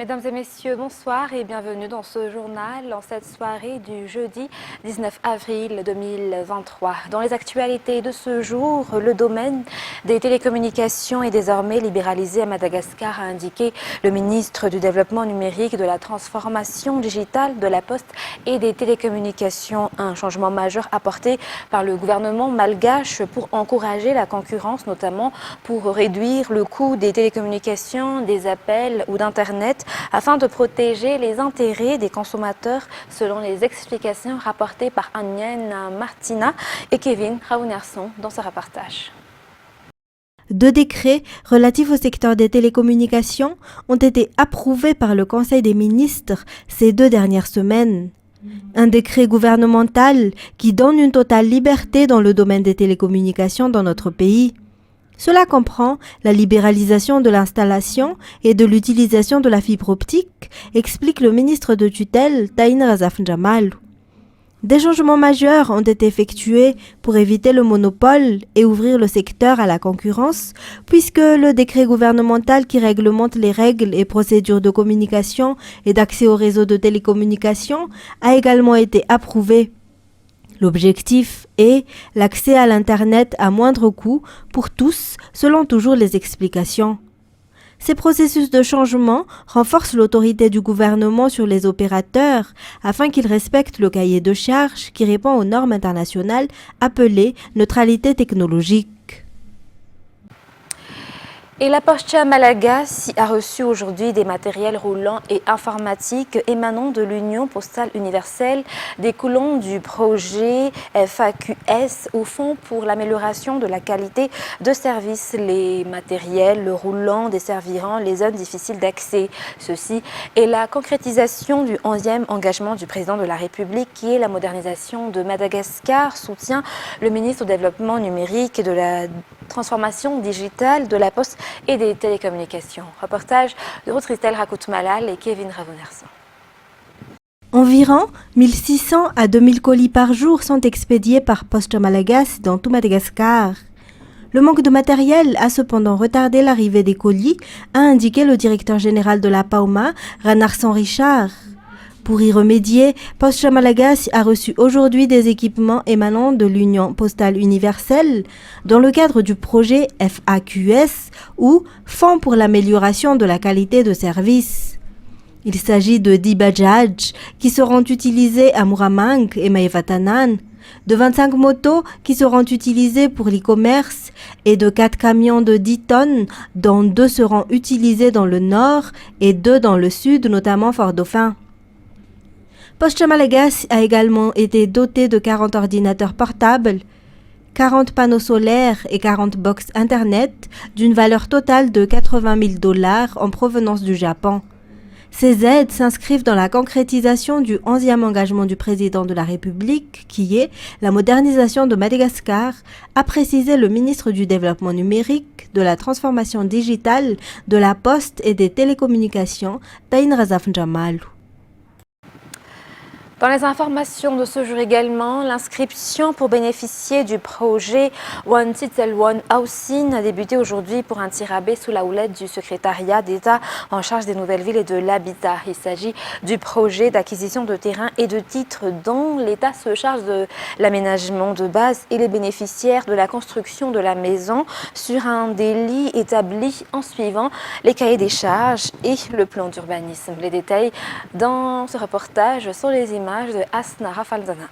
Mesdames et messieurs, bonsoir et bienvenue dans ce journal en cette soirée du jeudi 19 avril 2023. Dans les actualités de ce jour, le domaine des télécommunications est désormais libéralisé à Madagascar, a indiqué le ministre du Développement numérique, de la transformation digitale, de la poste et des télécommunications. Un changement majeur apporté par le gouvernement malgache pour encourager la concurrence, notamment pour réduire le coût des télécommunications, des appels ou d'Internet, afin de protéger les intérêts des consommateurs, selon les explications rapportées par Anienne Martina et Kevin Raunerson dans ce reportage. 2 décrets relatifs au secteur des télécommunications ont été approuvés par le Conseil des ministres ces 2 dernières semaines. Un décret gouvernemental qui donne une totale liberté dans le domaine des télécommunications dans notre pays. Cela comprend la libéralisation de l'installation et de l'utilisation de la fibre optique, explique le ministre de tutelle Taïn Razaf Jamal. Des changements majeurs ont été effectués pour éviter le monopole et ouvrir le secteur à la concurrence, puisque le décret gouvernemental qui réglemente les règles et procédures de communication et d'accès au réseau de télécommunications a également été approuvé. L'objectif est l'accès à l'Internet à moindre coût pour tous, selon toujours les explications. Ces processus de changement renforcent l'autorité du gouvernement sur les opérateurs afin qu'ils respectent le cahier de charges qui répond aux normes internationales appelées neutralité technologique. Et la Poste Malagasy a reçu aujourd'hui des matériels roulants et informatiques émanant de l'Union postale universelle découlant du projet FAQS au Fonds pour l'amélioration de la qualité de service. Les matériels roulants desserviront les zones difficiles d'accès. Ceci est la concrétisation du 11e engagement du président de la République qui est la modernisation de Madagascar, soutient le ministre du Développement numérique et de la transformation digitale de la Poste et des télécommunications. Reportage de Ruth Christelle Rakout-Malal et Kevin Ravonerson. Environ 1600 à 2000 colis par jour sont expédiés par Poste Malagasy dans tout Madagascar. Le manque de matériel a cependant retardé l'arrivée des colis, a indiqué le directeur général de la PAOMA, Ranarson Richard. Pour y remédier, Poste Malagasy a reçu aujourd'hui des équipements émanant de l'Union postale universelle dans le cadre du projet FAQS ou Fonds pour l'amélioration de la qualité de service. Il s'agit de 10 bajaj qui seront utilisés à Muramang et Maevatanan, de 25 motos qui seront utilisées pour l'e-commerce et de 4 camions de 10 tonnes dont 2 seront utilisés dans le nord et 2 dans le sud, notamment Fort-Dauphin. Poste Malagasy a également été doté de 40 ordinateurs portables, 40 panneaux solaires et 40 box Internet d'une valeur totale de $80 000 en provenance du Japon. Ces aides s'inscrivent dans la concrétisation du 11e engagement du président de la République qui est la modernisation de Madagascar, a précisé le ministre du Développement numérique, de la transformation digitale, de la poste et des télécommunications, Taïn Razaf Jamal. Dans les informations de ce jour également, l'inscription pour bénéficier du projet One Title One Housing a débuté aujourd'hui pour un tirabé sous la houlette du secrétariat d'État en charge des nouvelles villes et de l'habitat. Il s'agit du projet d'acquisition de terrains et de titres dont l'État se charge de l'aménagement de base et les bénéficiaires de la construction de la maison sur un délit établi en suivant les cahiers des charges et le plan d'urbanisme. Les détails dans ce reportage sur les images de Asna Rafalzanahar.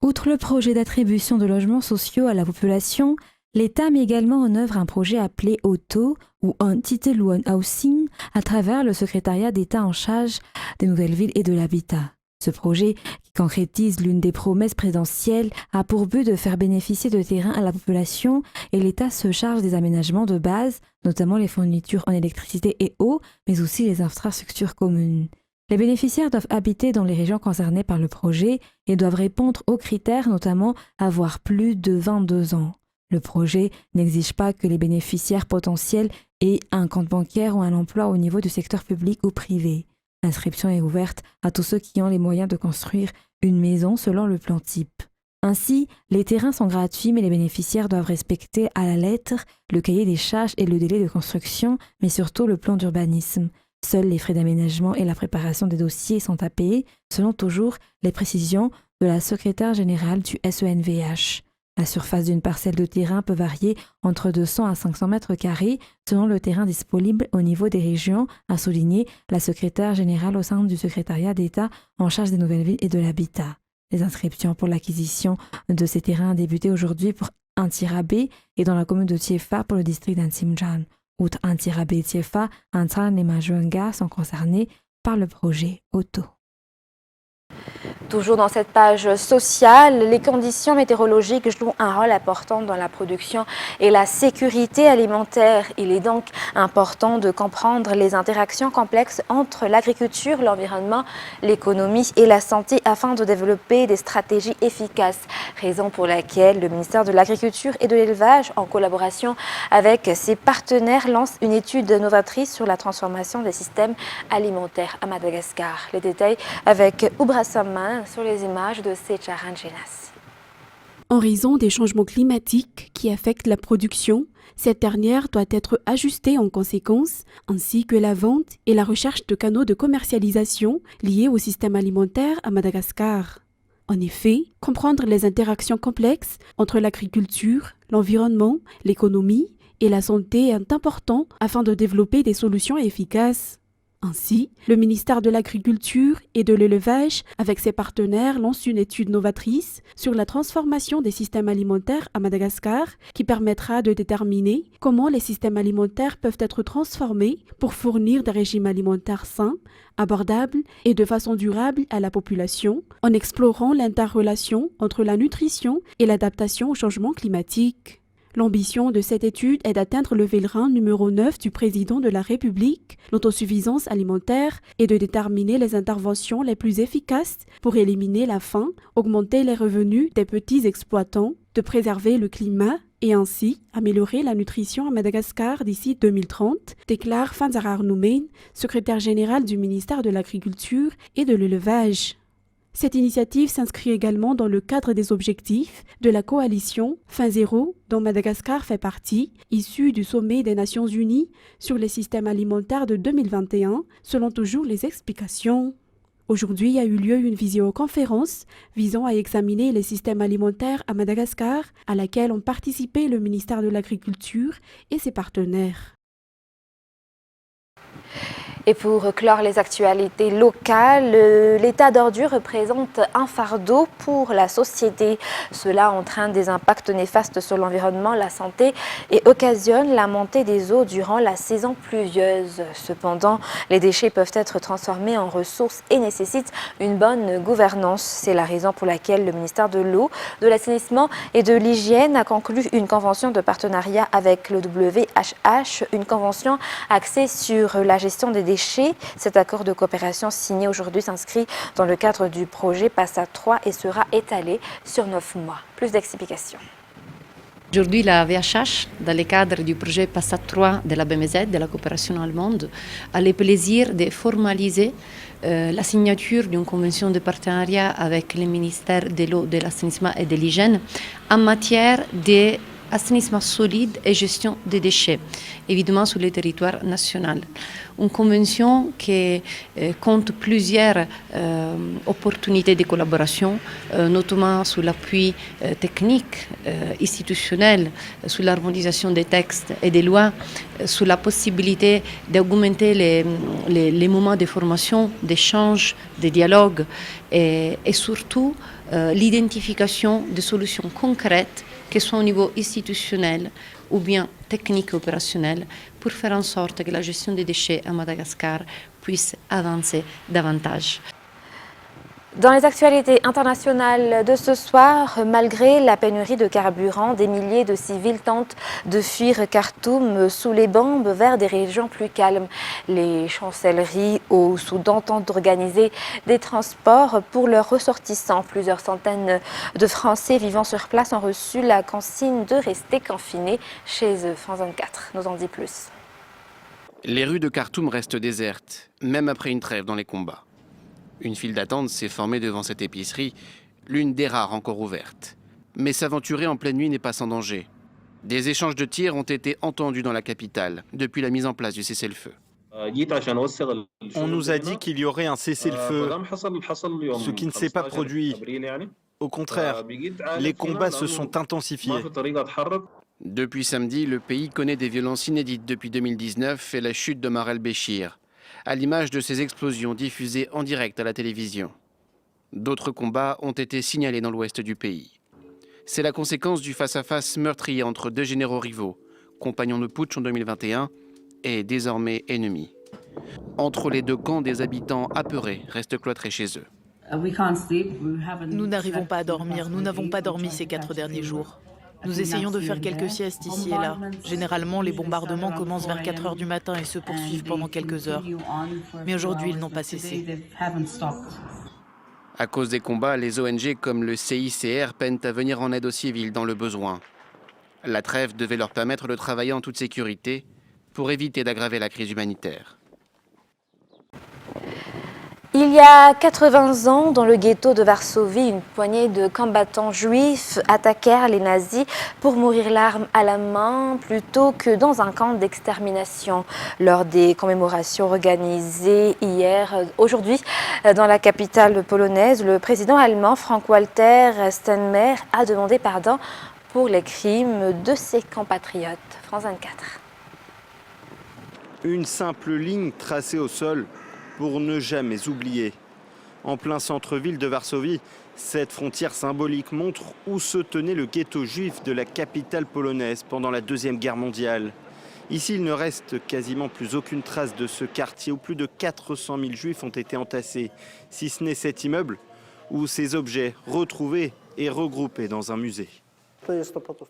Outre le projet d'attribution de logements sociaux à la population, l'État met également en œuvre un projet appelé OTO ou One Title One Housing à travers le secrétariat d'État en charge des nouvelles villes et de l'habitat. Ce projet, qui concrétise l'une des promesses présidentielles, a pour but de faire bénéficier de terrains à la population et l'État se charge des aménagements de base, notamment les fournitures en électricité et eau, mais aussi les infrastructures communes. Les bénéficiaires doivent habiter dans les régions concernées par le projet et doivent répondre aux critères, notamment avoir plus de 22 ans. Le projet n'exige pas que les bénéficiaires potentiels aient un compte bancaire ou un emploi au niveau du secteur public ou privé. L'inscription est ouverte à tous ceux qui ont les moyens de construire une maison selon le plan type. Ainsi, les terrains sont gratuits, mais les bénéficiaires doivent respecter à la lettre le cahier des charges et le délai de construction, mais surtout le plan d'urbanisme. Seuls les frais d'aménagement et la préparation des dossiers sont à payer, selon toujours les précisions de la secrétaire générale du SENVH. La surface d'une parcelle de terrain peut varier entre 200 à 500 mètres carrés selon le terrain disponible au niveau des régions, a souligné la secrétaire générale au sein du secrétariat d'État en charge des nouvelles villes et de l'habitat. Les inscriptions pour l'acquisition de ces terrains ont débuté aujourd'hui pour Antirabé et dans la commune de Tiefa pour le district d'Antimjan. Outre Antirabé et Tiefa, Antran et Majuanga sont concernés par le projet Auto. Toujours dans cette page sociale, les conditions météorologiques jouent un rôle important dans la production et la sécurité alimentaire. Il est donc important de comprendre les interactions complexes entre l'agriculture, l'environnement, l'économie et la santé afin de développer des stratégies efficaces. Raison pour laquelle le ministère de l'Agriculture et de l'Élevage, en collaboration avec ses partenaires, lance une étude novatrice sur la transformation des systèmes alimentaires à Madagascar. Les détails avec Oubra Samman sur les images de Secharan Genas. En raison des changements climatiques qui affectent la production, cette dernière doit être ajustée en conséquence, ainsi que la vente et la recherche de canaux de commercialisation liés au système alimentaire à Madagascar. En effet, comprendre les interactions complexes entre l'agriculture, l'environnement, l'économie et la santé est important afin de développer des solutions efficaces. Ainsi, le ministère de l'Agriculture et de l'Élevage, avec ses partenaires, lance une étude novatrice sur la transformation des systèmes alimentaires à Madagascar qui permettra de déterminer comment les systèmes alimentaires peuvent être transformés pour fournir des régimes alimentaires sains, abordables et de façon durable à la population, en explorant l'interrelation entre la nutrition et l'adaptation au changement climatique. L'ambition de cette étude est d'atteindre le pèlerin numéro 9 du président de la République, l'autosuffisance alimentaire, et de déterminer les interventions les plus efficaces pour éliminer la faim, augmenter les revenus des petits exploitants, de préserver le climat et ainsi améliorer la nutrition à Madagascar d'ici 2030, déclare Fanzara Arnoumen, secrétaire général du ministère de l'Agriculture et de l'Élevage. Cette initiative s'inscrit également dans le cadre des objectifs de la coalition Faim Zéro, dont Madagascar fait partie, issue du sommet des Nations Unies sur les systèmes alimentaires de 2021, selon toujours les explications. Aujourd'hui a eu lieu une visioconférence visant à examiner les systèmes alimentaires à Madagascar, à laquelle ont participé le ministère de l'Agriculture et ses partenaires. Et pour clore les actualités locales, l'état d'ordure représente un fardeau pour la société. Cela entraîne des impacts néfastes sur l'environnement, la santé et occasionne la montée des eaux durant la saison pluvieuse. Cependant, les déchets peuvent être transformés en ressources et nécessitent une bonne gouvernance. C'est la raison pour laquelle le ministère de l'Eau, de l'Assainissement et de l'Hygiène a conclu une convention de partenariat avec le WHH, une convention axée sur la gestion des déchets. Cet accord de coopération signé aujourd'hui s'inscrit dans le cadre du projet PASSA 3 et sera étalé sur 9 mois. Plus d'explications. Aujourd'hui, la VHH, dans le cadre du projet PASSA 3 de la BMZ, de la coopération allemande, a le plaisir de formaliser la signature d'une convention de partenariat avec le ministère de l'Eau, de l'Assainissement et de l'Hygiène en matière d'assainissement solide et gestion des déchets, évidemment sur le territoire national. Une convention qui compte plusieurs opportunités de collaboration, notamment sur l'appui technique, institutionnel, sur l'harmonisation des textes et des lois, sur la possibilité d'augmenter les moments de formation, d'échange, de dialogue et surtout l'identification de solutions concrètes que ce soit au niveau institutionnel ou bien technique et opérationnel, pour faire en sorte que la gestion des déchets à Madagascar puisse avancer davantage. Dans les actualités internationales de ce soir, malgré la pénurie de carburant, des milliers de civils tentent de fuir Khartoum sous les bombes vers des régions plus calmes. Les chancelleries au Soudan tentent d'organiser des transports pour leurs ressortissants. Plusieurs centaines de Français vivant sur place ont reçu la consigne de rester confinés chez eux. France 24 nous en dit plus. Les rues de Khartoum restent désertes, même après une trêve dans les combats. Une file d'attente s'est formée devant cette épicerie l'une des rares encore ouvertes. Mais s'aventurer en pleine nuit n'est pas sans danger. Des échanges de tirs ont été entendus dans la capitale depuis la mise en place du cessez-le-feu. On nous a dit qu'il y aurait un cessez-le-feu, ce qui ne s'est pas produit. Au contraire, les combats se sont intensifiés. Depuis samedi, le pays connaît des violences inédites depuis 2019 et la chute de Mar el-Béchir, à l'image de ces explosions diffusées en direct à la télévision. D'autres combats ont été signalés dans l'ouest du pays. C'est la conséquence du face-à-face meurtrier entre deux généraux rivaux, compagnons de putsch en 2021 et désormais ennemis. Entre les deux camps, des habitants apeurés restent cloîtrés chez eux. Nous n'arrivons pas à dormir, nous n'avons pas dormi ces 4 derniers jours. Nous essayons de faire quelques siestes ici et là. Généralement, les bombardements commencent vers 4 heures du matin et se poursuivent pendant quelques heures. Mais aujourd'hui, ils n'ont pas cessé. À cause des combats, les ONG comme le CICR peinent à venir en aide aux civils dans le besoin. La trêve devait leur permettre de travailler en toute sécurité pour éviter d'aggraver la crise humanitaire. Il y a 80 ans, dans le ghetto de Varsovie, une poignée de combattants juifs attaquèrent les nazis pour mourir l'arme à la main plutôt que dans un camp d'extermination. Lors des commémorations organisées aujourd'hui, dans la capitale polonaise, le président allemand Frank-Walter Steinmeier a demandé pardon pour les crimes de ses compatriotes. France 24. Une simple ligne tracée au sol pour ne jamais oublier. En plein centre-ville de Varsovie, cette frontière symbolique montre où se tenait le ghetto juif de la capitale polonaise pendant la Deuxième Guerre mondiale. Ici, il ne reste quasiment plus aucune trace de ce quartier où plus de 400 000 juifs ont été entassés, si ce n'est cet immeuble où ces objets retrouvés et regroupés dans un musée.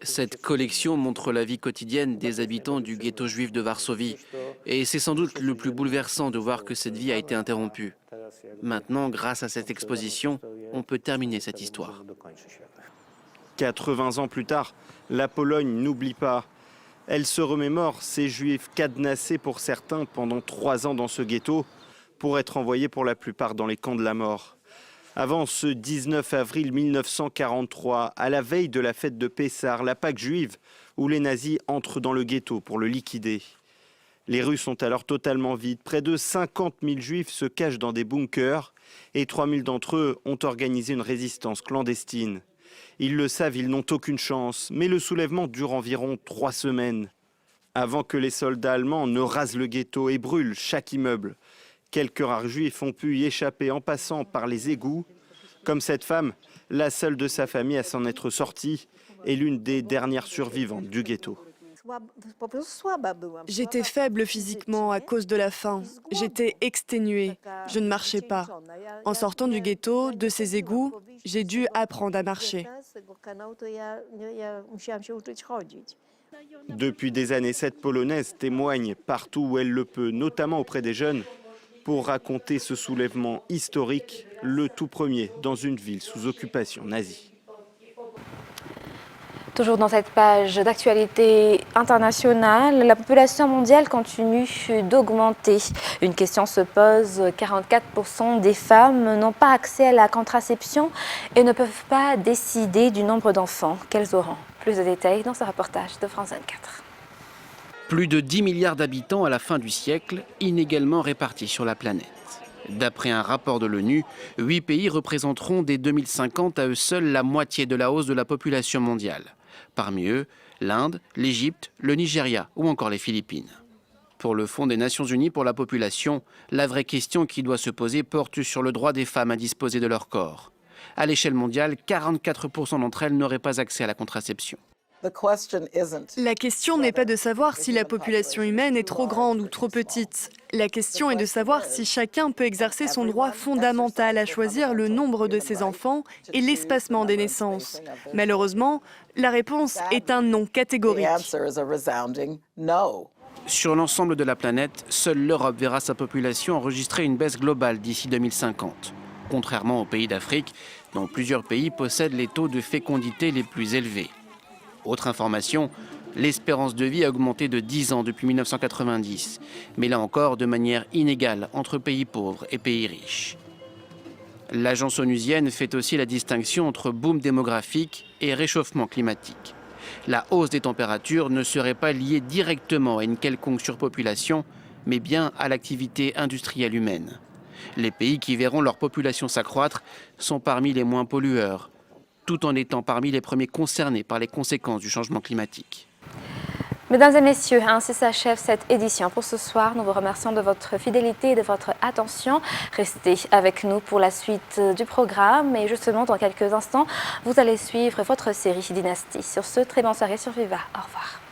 Cette collection montre la vie quotidienne des habitants du ghetto juif de Varsovie. Et c'est sans doute le plus bouleversant de voir que cette vie a été interrompue. Maintenant, grâce à cette exposition, on peut terminer cette histoire. 80 ans plus tard, la Pologne n'oublie pas. Elle se remémore ces juifs cadenassés pour certains pendant 3 ans dans ce ghetto pour être envoyés pour la plupart dans les camps de la mort. Avant ce 19 avril 1943, à la veille de la fête de Pessah, la Pâque juive, où les nazis entrent dans le ghetto pour le liquider. Les rues sont alors totalement vides. Près de 50 000 juifs se cachent dans des bunkers et 3 000 d'entre eux ont organisé une résistance clandestine. Ils le savent, ils n'ont aucune chance, mais le soulèvement dure environ 3 semaines. Avant que les soldats allemands ne rasent le ghetto et brûlent chaque immeuble. Quelques rares juifs ont pu y échapper en passant par les égouts. Comme cette femme, la seule de sa famille à s'en être sortie, est l'une des dernières survivantes du ghetto. J'étais faible physiquement à cause de la faim. J'étais exténuée. Je ne marchais pas. En sortant du ghetto, de ces égouts, j'ai dû apprendre à marcher. Depuis des années, cette Polonaise témoigne partout où elle le peut, notamment auprès des jeunes, pour raconter ce soulèvement historique, le tout premier dans une ville sous occupation nazie. Toujours dans cette page d'actualité internationale, la population mondiale continue d'augmenter. Une question se pose, 44% des femmes n'ont pas accès à la contraception et ne peuvent pas décider du nombre d'enfants qu'elles auront. Plus de détails dans ce reportage de France 24. Plus de 10 milliards d'habitants à la fin du siècle, inégalement répartis sur la planète. D'après un rapport de l'ONU, 8 pays représenteront dès 2050 à eux seuls la moitié de la hausse de la population mondiale. Parmi eux, l'Inde, l'Égypte, le Nigeria ou encore les Philippines. Pour le Fonds des Nations Unies pour la population, la vraie question qui doit se poser porte sur le droit des femmes à disposer de leur corps. À l'échelle mondiale, 44% d'entre elles n'auraient pas accès à la contraception. La question n'est pas de savoir si la population humaine est trop grande ou trop petite. La question est de savoir si chacun peut exercer son droit fondamental à choisir le nombre de ses enfants et l'espacement des naissances. Malheureusement, la réponse est un non catégorique. Sur l'ensemble de la planète, seule l'Europe verra sa population enregistrer une baisse globale d'ici 2050. Contrairement aux pays d'Afrique, dont plusieurs pays possèdent les taux de fécondité les plus élevés. Autre information, l'espérance de vie a augmenté de 10 ans depuis 1990, mais là encore de manière inégale entre pays pauvres et pays riches. L'agence onusienne fait aussi la distinction entre boom démographique et réchauffement climatique. La hausse des températures ne serait pas liée directement à une quelconque surpopulation, mais bien à l'activité industrielle humaine. Les pays qui verront leur population s'accroître sont parmi les moins pollueurs, tout en étant parmi les premiers concernés par les conséquences du changement climatique. Mesdames et messieurs, ainsi s'achève cette édition pour ce soir. Nous vous remercions de votre fidélité et de votre attention. Restez avec nous pour la suite du programme. Et justement, dans quelques instants, vous allez suivre votre série Dynastie. Sur ce, très bonne soirée sur Viva. Au revoir.